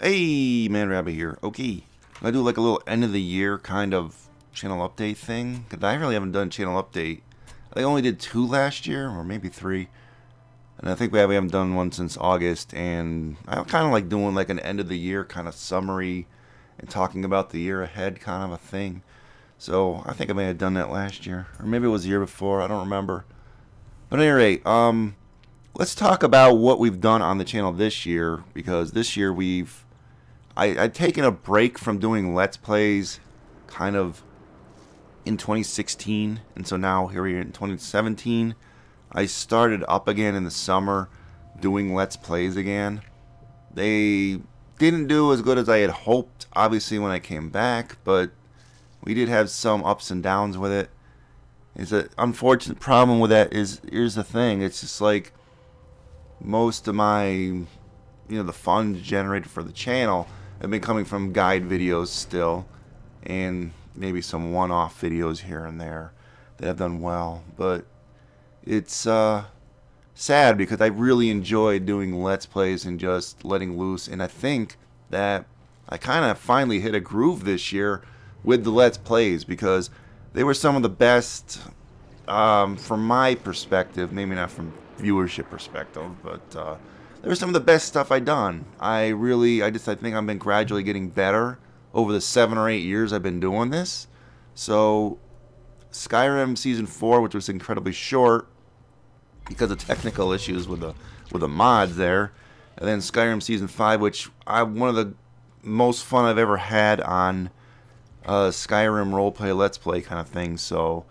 Hey, Man Rabbit here. Okay, I'm gonna do like a little end of the year kind of channel update thing. Cause I really haven't done channel update. I only did 2 last year, or maybe 3. And I think we haven't done one since August. And I kind of like doing like an end of the year kind of summary and talking about the year ahead kind of a thing. So I think I may have done that last year, or maybe it was the year before. I don't remember. But at any rate, let's talk about what we've done on the channel this year, because this year I'd taken a break from doing Let's Plays kind of in 2016, and so now here we are in 2017. I started up again in the summer doing Let's Plays again. They didn't do as good as I had hoped, obviously, when I came back, but we did have some ups and downs with it. It's an unfortunate problem with that is, here's the thing, it's just like most of my, the funds generated for the channel have been coming from guide videos still, and maybe some one-off videos here and there that have done well. But it's sad because I really enjoyed doing Let's Plays and just letting loose, and I think that I kind of finally hit a groove this year with the Let's Plays, because they were some of the best, from my perspective, maybe not from viewership perspective, but they were some of the best stuff I've done. I think I've been gradually getting better over the 7 or 8 years I've been doing this. So Skyrim Season 4, which was incredibly short because of technical issues with the mods there, and then Skyrim Season 5, which one of the most fun I've ever had on Skyrim roleplay Let's Play kind of thing. So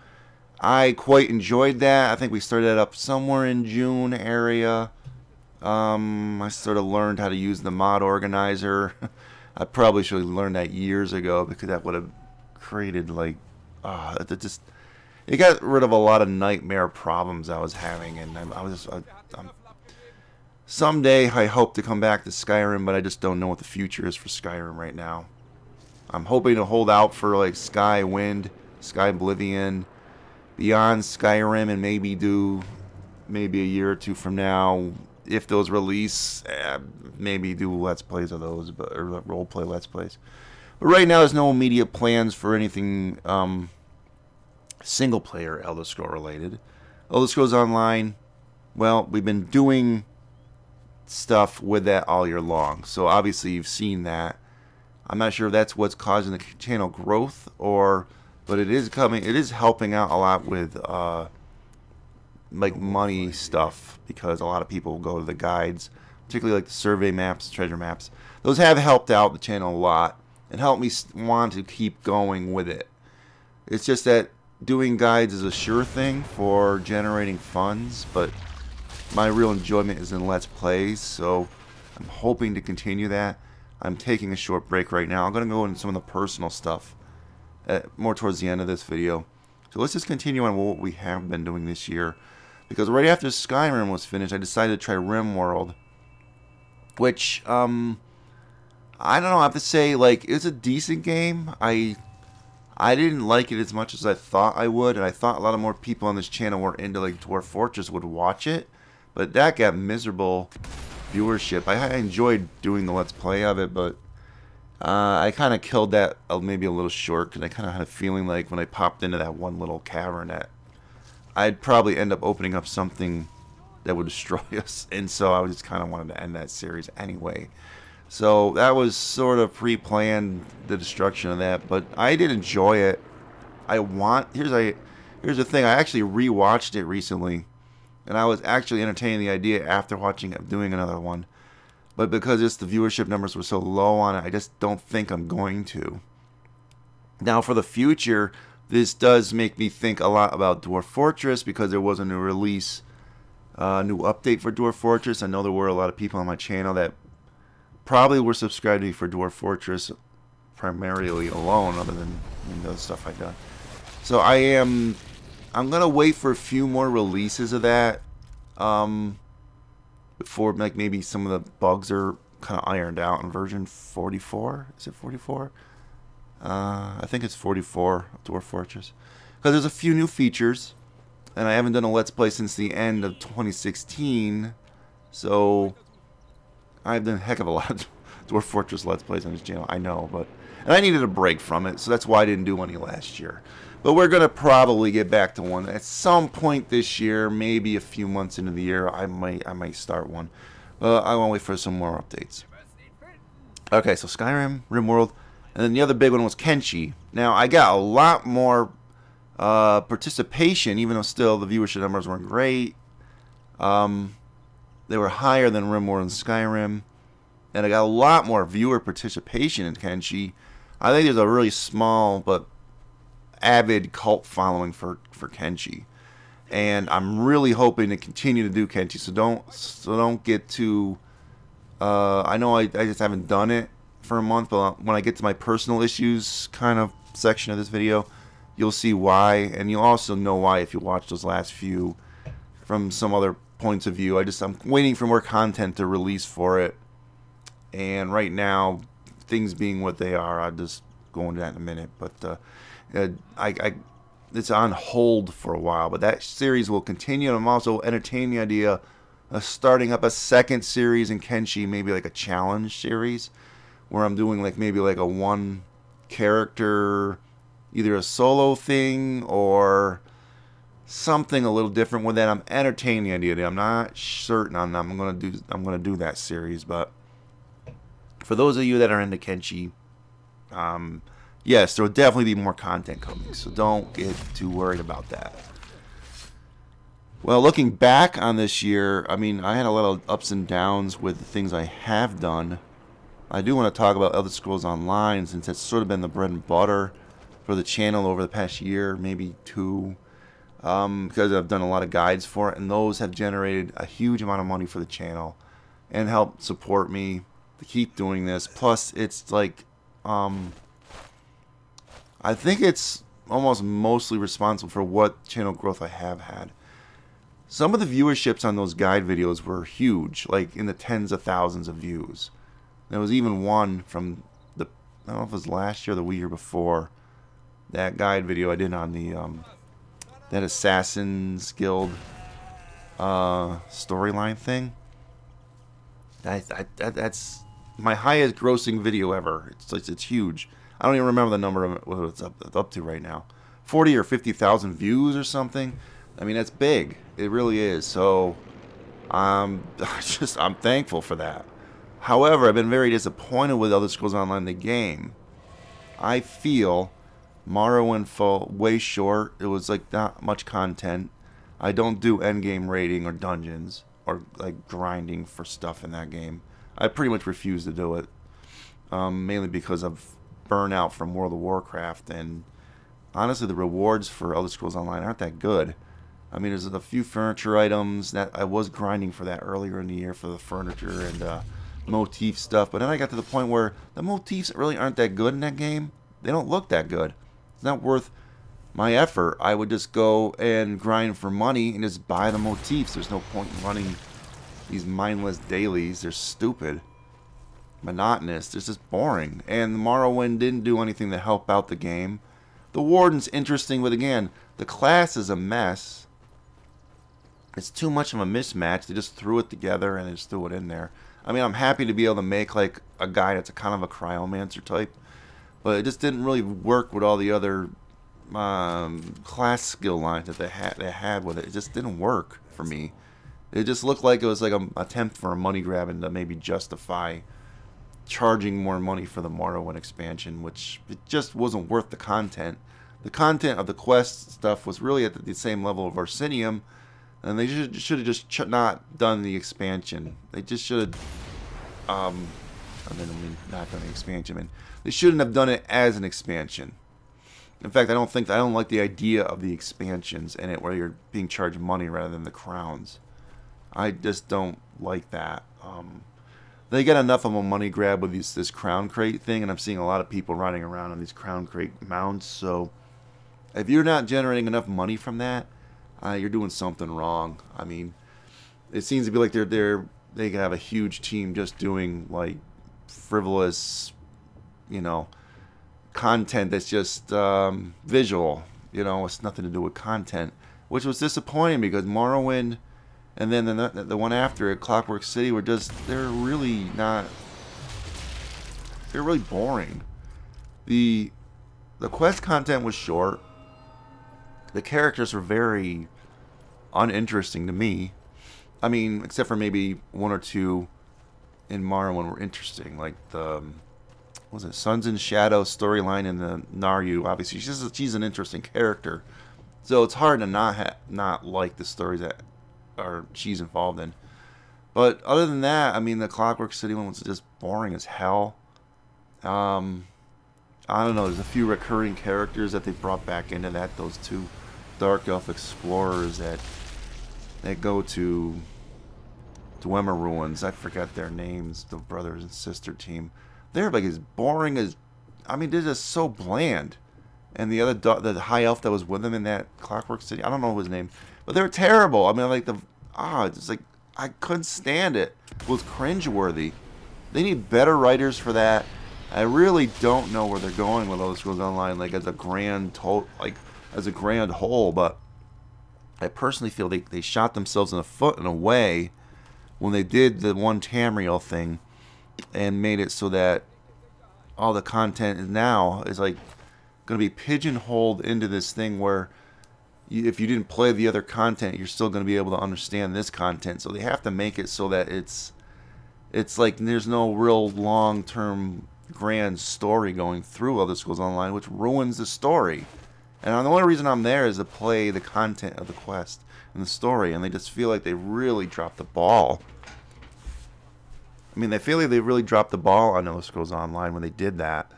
I quite enjoyed that. I think we started that up somewhere in June area. I sort of learned how to use the mod organizer. I probably should have learned that years ago, because that would have created like, it got rid of a lot of nightmare problems I was having, and someday I hope to come back to Skyrim, but I just don't know what the future is for Skyrim right now. I'm hoping to hold out for like Sky Wind, Sky Oblivion, Beyond Skyrim, and maybe a year or 2 from now, if those release, maybe do Let's Plays of those, or roleplay Let's Plays. But right now, there's no immediate plans for anything single player Elder Scrolls related. Elder Scrolls Online, well, we've been doing stuff with that all year long, so obviously you've seen that. I'm not sure if that's what's causing the channel growth, but it is helping out a lot with like money stuff, because a lot of people go to the guides, particularly like the survey maps, treasure maps. Those have helped out the channel a lot and helped me want to keep going with it. It's just that doing guides is a sure thing for generating funds, but my real enjoyment is in Let's Plays, so I'm hoping to continue that. I'm taking a short break right now. I'm going to go into some of the personal stuff more towards the end of this video. So let's just continue on what we have been doing this year. Because right after Skyrim was finished, I decided to try RimWorld, which, I don't know, I have to say, like, it's a decent game. I didn't like it as much as I thought I would, and I thought a lot of more people on this channel were into, like, Dwarf Fortress would watch it, but that got miserable viewership. I enjoyed doing the Let's Play of it, but I kind of killed that maybe a little short, because I kind of had a feeling like when I popped into that one little cavern that I'd probably end up opening up something that would destroy us, and so I just kind of wanted to end that series anyway. So that was sort of pre-planned, the destruction of that, but I did enjoy it. Here's the thing, I actually rewatched it recently, and I was actually entertaining the idea after watching it doing another one. But because the viewership numbers were so low on it, I just don't think I'm going to. Now for the future, this does make me think a lot about Dwarf Fortress, because there was a new release, new update for Dwarf Fortress. I know there were a lot of people on my channel that probably were subscribed to me for Dwarf Fortress primarily alone, other than the other stuff I've done. So I'm gonna wait for a few more releases of that, before like maybe some of the bugs are kind of ironed out in version 44. Is it 44? I think it's 44, Dwarf Fortress. Because there's a few new features, and I haven't done a Let's Play since the end of 2016, so I've done a heck of a lot Dwarf Fortress Let's Plays on his channel. I know, but and I needed a break from it, so that's why I didn't do any last year. But we're gonna probably get back to one at some point this year, maybe a few months into the year. I might start one. I want to wait for some more updates. Okay, so Skyrim, RimWorld, and then the other big one was Kenshi. Now I got a lot more participation, even though still the viewership numbers weren't great. They were higher than RimWorld and Skyrim, and I got a lot more viewer participation in Kenshi. I think there's a really small but avid cult following for Kenshi, and I'm really hoping to continue to do Kenshi. So don't get too. I know I just haven't done it for a month, but when I get to my personal issues kind of section of this video, you'll see why, and you'll also know why if you watch those last few from some other points of view. I'm waiting for more content to release for it, and right now, things being what they are, I'll just go into that in a minute. But it's on hold for a while, but that series will continue. And I'm also entertaining the idea of starting up a second series in Kenshi, maybe like a challenge series, where I'm doing like maybe like a one character, either a solo thing or something a little different with that. I'm entertaining the idea. I'm not certain on I'm gonna do that series, but for those of you that are into Kenshi, yes, there will definitely be more content coming, so don't get too worried about that. Well, looking back on this year, I mean, I had a lot of ups and downs with the things I have done. I do want to talk about Elder Scrolls Online, since it's sort of been the bread and butter for the channel over the past year, maybe two, because I've done a lot of guides for it, and those have generated a huge amount of money for the channel and helped support me to keep doing this. Plus, it's like, I think it's almost mostly responsible for what channel growth I have had. Some of the viewerships on those guide videos were huge, like in the tens of thousands of views. There was even one from the, I don't know if it was last year or the year before, that guide video I did on the that Assassin's Guild storyline thing. That's my highest grossing video ever. It's huge. I don't even remember the number of it, what it's up to right now. 40 or 50,000 views or something. I mean, that's big. It really is. So I'm thankful for that. However, I've been very disappointed with Elder Scrolls Online, the game. I feel Morrowind fell way short. It was like not much content. I don't do endgame raiding or dungeons or like grinding for stuff in that game. I pretty much refuse to do it, mainly because of burnout from World of Warcraft, and honestly, the rewards for Elder Scrolls Online aren't that good. I mean, there's a few furniture items that I was grinding for that earlier in the year for the furniture and motif stuff, but then I got to the point where the motifs really aren't that good in that game. They don't look that good. It's not worth my effort. I would just go and grind for money and just buy the motifs. There's no point in running these mindless dailies. They're stupid, monotonous. They're just boring. And Morrowind didn't do anything to help out the game. The Warden's interesting, but again, the class is a mess. It's too much of a mismatch. They just threw it together and they just threw it in there. I mean, I'm happy to be able to make like a guy that's a kind of a cryomancer type, but it just didn't really work with all the other class skill lines that they had with it. It just didn't work for me. It just looked like it was like an attempt for a money grab and to maybe justify charging more money for the Morrowind expansion, which it just wasn't worth the content. The content of the quest stuff was really at the same level of Arsenium, and they should have just not done the expansion. They just should have, I mean, not done the expansion. I mean, they shouldn't have done it as an expansion. In fact, I don't like the idea of the expansions in it where you're being charged money rather than the crowns. I just don't like that. They get enough of a money grab with this crown crate thing, and I'm seeing a lot of people running around on these crown crate mounts. So if you're not generating enough money from that, you're doing something wrong. I mean, it seems to be like they can have a huge team just doing like frivolous, you know, content that's just visual. You know, it's nothing to do with content, which was disappointing because Morrowind and then the one after it, Clockwork City, they're really not they're really boring. The quest content was short. The characters were very uninteresting to me. I mean, except for maybe one or two in Morrowind were interesting, like the what was it, Suns and Shadows storyline in the Naryu. Obviously, she's an interesting character, so it's hard to not like the stories that she's involved in. But other than that, I mean, the Clockwork City one was just boring as hell. I don't know. There's a few recurring characters that they brought back into that. Those two Dark Elf explorers that go to Dwemer Ruins. I forgot their names. The brothers and sister team. They're like as boring as. I mean, they're just so bland. And the other the high elf that was with them in that Clockwork City. I don't know his name, but they were terrible. I mean, like it's like I couldn't stand it. It was cringeworthy. They need better writers for that. I really don't know where they're going with Elder Scrolls Online, like as a grand whole. But I personally feel they shot themselves in the foot in a way when they did the one Tamriel thing and made it so that all the content now is like going to be pigeonholed into this thing where if you didn't play the other content, you're still going to be able to understand this content. So they have to make it so that it's like there's no real long-term grand story going through Elder Scrolls Online, which ruins the story. And the only reason I'm there is to play the content of the quest and the story, and they just feel like they really dropped the ball. I mean, they feel like they really dropped the ball on Elder Scrolls Online when they did that.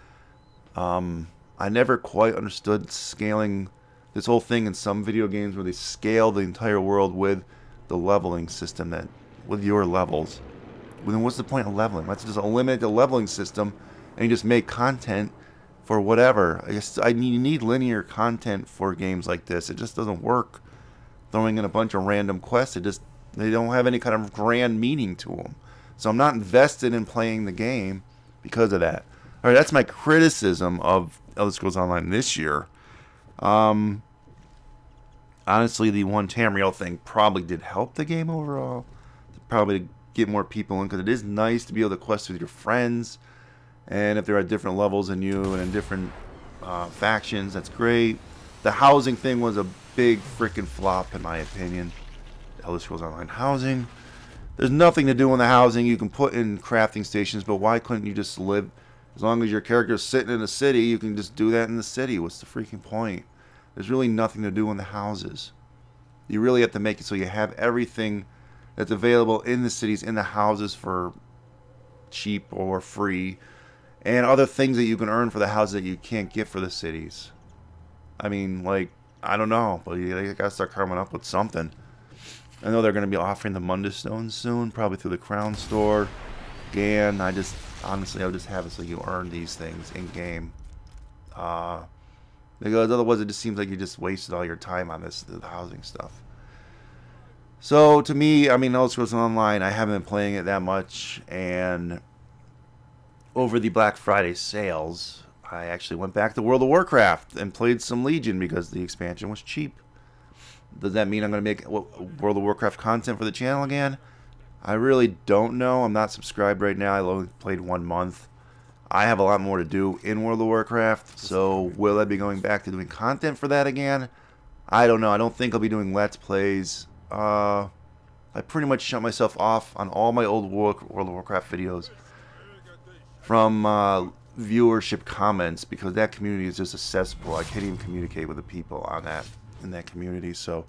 I never quite understood scaling this whole thing in some video games where they scale the entire world with the leveling system, that with your levels. Well, then what's the point of leveling? Let's just eliminate the leveling system and you just make content for whatever. I guess you need linear content for games like this. It just doesn't work. Throwing in a bunch of random quests, they don't have any kind of grand meaning to them. So I'm not invested in playing the game because of that. All right, that's my criticism of Elder Scrolls Online this year. Honestly, the one Tamriel thing probably did help the game overall. Probably to get more people in, because it is nice to be able to quest with your friends. And if they're at different levels than you and in different factions, that's great. The housing thing was a big freaking flop, in my opinion. Elder Scrolls Online housing. There's nothing to do in the housing. You can put in crafting stations, but why couldn't you just live? As long as your character's sitting in a city, you can just do that in the city. What's the freaking point? There's really nothing to do in the houses. You really have to make it so you have everything that's available in the cities, in the houses for cheap or free. And other things that you can earn for the houses that you can't get for the cities. I mean, like, I don't know, but you gotta start coming up with something. I know they're gonna be offering the Mundus Stones soon, probably through the Crown Store. Gan, honestly, I'll just have it so you earn these things in game. Because otherwise, it just seems like you just wasted all your time on the housing stuff. So to me, I mean, Elder Scrolls Online, I haven't been playing it that much, and over the Black Friday sales, I actually went back to World of Warcraft and played some Legion because the expansion was cheap. Does that mean I'm going to make World of Warcraft content for the channel again? I really don't know. I'm not subscribed right now. I only played 1 month. I have a lot more to do in World of Warcraft, so will I be going back to doing content for that again? I don't know. I don't think I'll be doing Let's Plays. I pretty much shut myself off on all my old World of Warcraft videos from viewership comments, because that community is just a cesspool. I can't even communicate with the people on in that community. So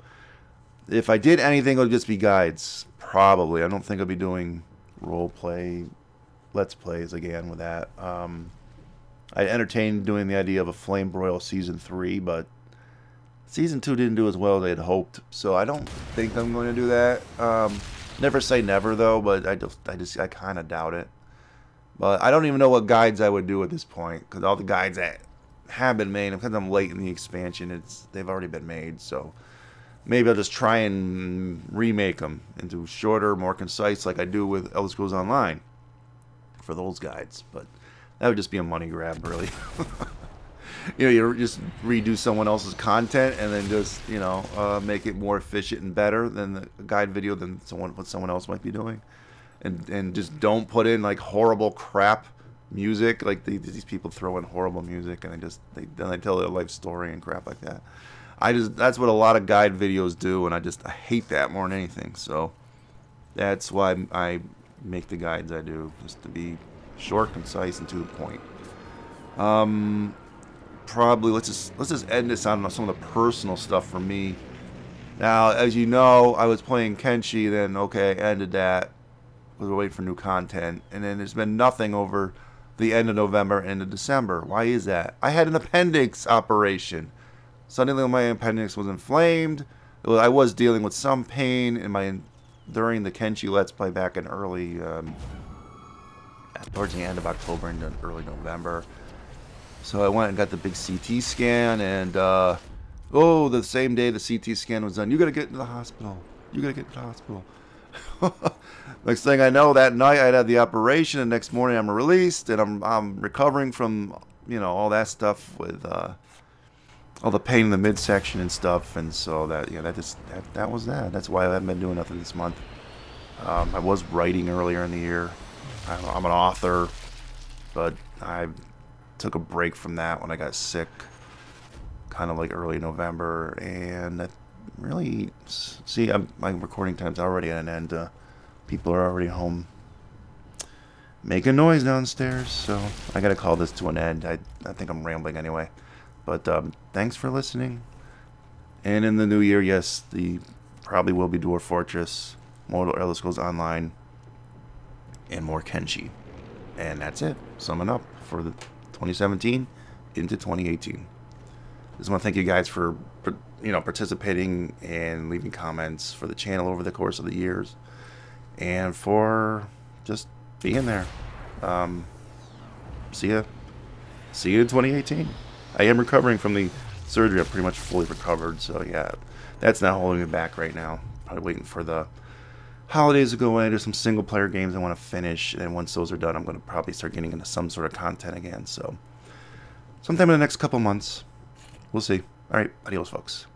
if I did anything, it would just be guides, probably. I don't think I'll be doing role play, Let's Plays again with that. I entertained doing the idea of a Flame Broil Season 3, but Season 2 didn't do as well as I had hoped, so I don't think I'm going to do that. Never say never, though, but I kind of doubt it. But I don't even know what guides I would do at this point, because all the guides that have been made, because I'm late in the expansion, they've already been made. So maybe I'll just try and remake them into shorter, more concise, like I do with Elder Scrolls Online for those guides. But that would just be a money grab, really. You just redo someone else's content and then just make it more efficient and better than the guide video than what someone else might be doing. And just don't put in like horrible crap music. Like these people throw in horrible music, and then they tell their life story and crap like that. That's what a lot of guide videos do, and I hate that more than anything. So that's why I make the guides I do, just to be short, concise, and to the point. Probably let's just end this on some of the personal stuff for me. Now, as you know, I was playing Kenshi, then okay, ended that. Was waiting for new content, and then there's been nothing over the end of November, end of December. Why is that? I had an appendix operation. Suddenly, my appendix was inflamed. I was dealing with some pain during the Kenshi Let's Play back in early, towards the end of October and early November. So I went and got the big CT scan, and the same day the CT scan was done, you gotta get into the hospital. You gotta get to the hospital. Next thing I know, that night I had the operation, and next morning I'm released, and I'm recovering from all that stuff with all the pain in the midsection and stuff, and so that was that. That's why I haven't been doing nothing this month. I was writing earlier in the year. I'm an author, but I took a break from that when I got sick, kind of like early November, and that really, see, my recording time's already at an end. People are already home making noise downstairs, so I gotta call this to an end. I think I'm rambling anyway, but thanks for listening. And in the new year, yes, probably will be Dwarf Fortress, more Elder Scrolls Online, and more Kenshi. And that's it. Summing up for the 2017 into 2018. Just want to thank you guys for participating and leaving comments for the channel over the course of the years, and for just being there. See you in 2018. I am recovering from the surgery. I'm pretty much fully recovered, so yeah, that's not holding me back right now. Probably waiting for the holidays to go away. There's some single player games I want to finish, and once those are done, I'm going to probably start getting into some sort of content again. So sometime in the next couple months, we'll see. All right, adios, folks.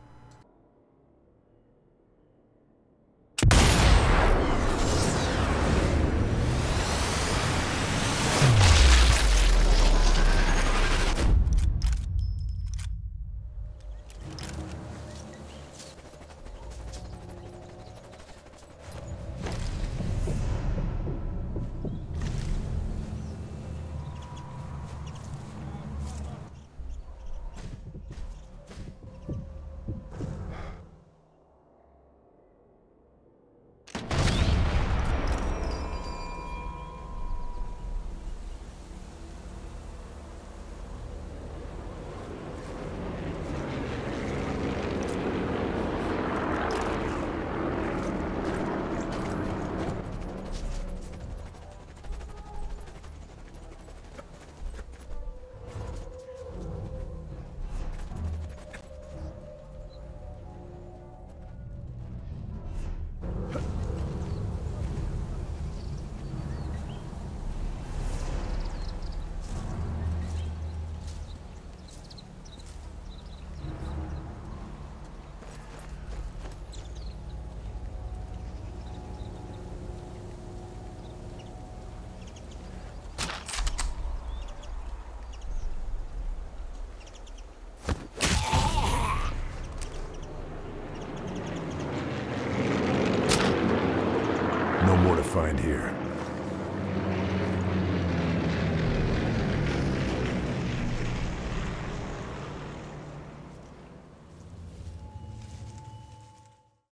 No more to find here.